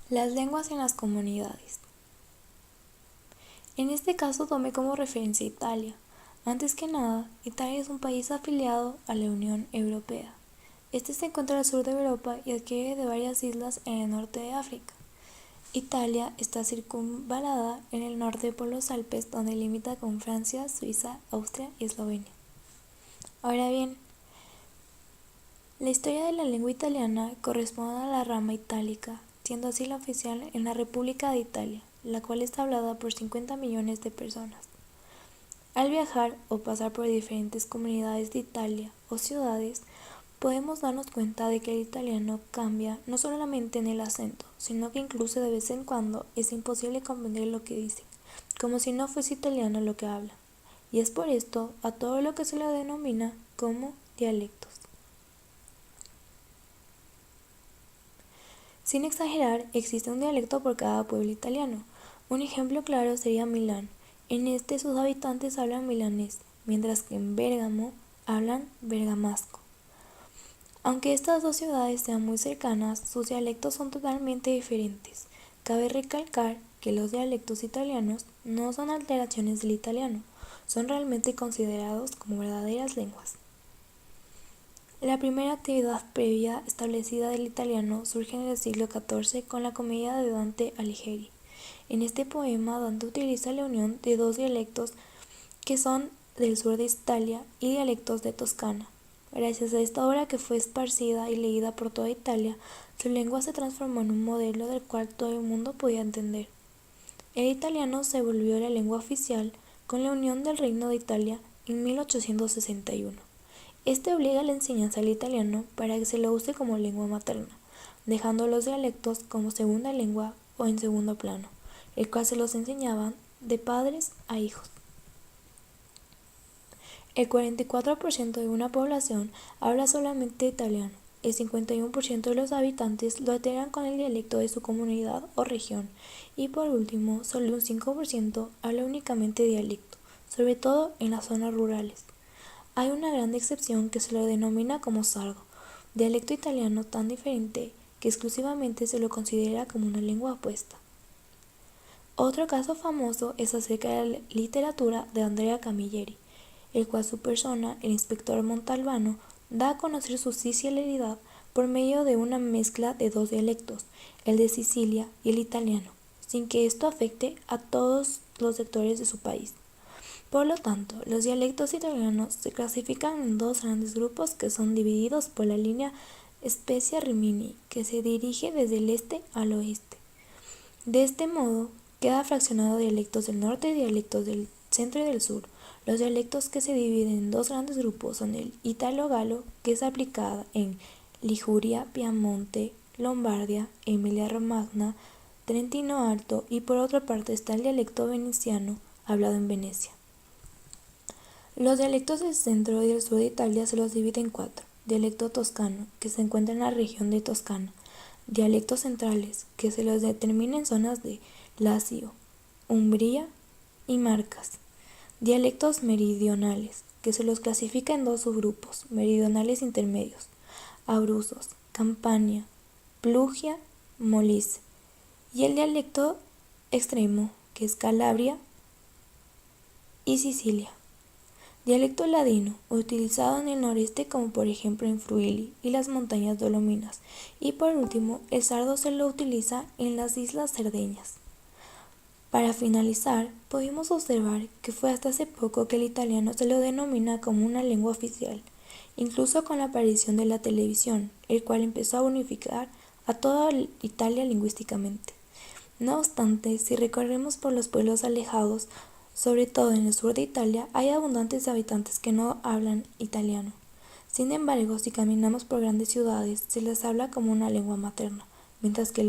Las lenguas en las comunidades. En este caso tomé como referencia Italia. Antes que nada, Italia es un país afiliado a la Unión Europea. Este se encuentra al sur de Europa y adquiere de varias islas en el norte de África. Italia está circunvalada en el norte por los Alpes, donde limita con Francia, Suiza, Austria y Eslovenia. Ahora bien, la historia de la lengua italiana corresponde a la rama itálica, siendo así la oficial en la República de Italia, la cual está hablada por 50 millones de personas. Al viajar o pasar por diferentes comunidades de Italia o ciudades, podemos darnos cuenta de que el italiano cambia no solamente en el acento, sino que incluso de vez en cuando es imposible comprender lo que dicen, como si no fuese italiano lo que hablan. Y es por esto a todo lo que se le denomina como dialectos. Sin exagerar, existe un dialecto por cada pueblo italiano. Un ejemplo claro sería Milán. En este sus habitantes hablan milanés, mientras que en Bérgamo hablan bergamasco. Aunque estas dos ciudades sean muy cercanas, sus dialectos son totalmente diferentes. Cabe recalcar que los dialectos italianos no son alteraciones del italiano, son realmente considerados como verdaderas lenguas. La primera actividad previa establecida del italiano surge en el siglo XIV con la comedia de Dante Alighieri. En este poema, Dante utiliza la unión de dos dialectos que son del sur de Italia y dialectos de Toscana. Gracias a esta obra que fue esparcida y leída por toda Italia, su lengua se transformó en un modelo del cual todo el mundo podía entender. El italiano se volvió la lengua oficial con la unión del Reino de Italia en 1861. Este obliga la enseñanza del italiano para que se lo use como lengua materna, dejando los dialectos como segunda lengua o en segundo plano, el cual se los enseñaban de padres a hijos. El 44% de una población habla solamente italiano, el 51% de los habitantes lo alteran con el dialecto de su comunidad o región, y por último, solo un 5% habla únicamente dialecto, sobre todo en las zonas rurales. Hay una gran excepción que se lo denomina como sardo, dialecto italiano tan diferente que exclusivamente se lo considera como una lengua opuesta. Otro caso famoso es acerca de la literatura de Andrea Camilleri, el cual su persona, el inspector Montalbano, da a conocer su sicilianidad por medio de una mezcla de dos dialectos, el de Sicilia y el italiano, sin que esto afecte a todos los sectores de su país. Por lo tanto, los dialectos italianos se clasifican en dos grandes grupos que son divididos por la línea Spezia-Rimini, que se dirige desde el este al oeste. De este modo, queda fraccionado dialectos del norte y dialectos del centro y del sur. Los dialectos que se dividen en dos grandes grupos son el italo-galo, que es aplicada en Liguria, Piamonte, Lombardia, Emilia-Romagna, Trentino Alto, y por otra parte está el dialecto veneciano, hablado en Venecia. Los dialectos del centro y del sur de Italia se los divide en cuatro: dialecto toscano, que se encuentra en la región de Toscana; dialectos centrales, que se los determina en zonas de Lacio, Umbría y Marcas; dialectos meridionales, que se los clasifica en dos subgrupos: meridionales intermedios, Abruzos, Campania, Plugia, Molise; y el dialecto extremo, que es Calabria y Sicilia. Dialecto ladino, utilizado en el noreste como por ejemplo en Friuli y las montañas Dolominas; y por último, el sardo se lo utiliza en las islas Cerdeñas. Para finalizar, pudimos observar que fue hasta hace poco que el italiano se lo denomina como una lengua oficial, incluso con la aparición de la televisión, el cual empezó a unificar a toda Italia lingüísticamente. No obstante, si recorremos por los pueblos alejados, sobre todo en el sur de Italia, hay abundantes habitantes que no hablan italiano. Sin embargo, si caminamos por grandes ciudades, se les habla como una lengua materna, mientras que los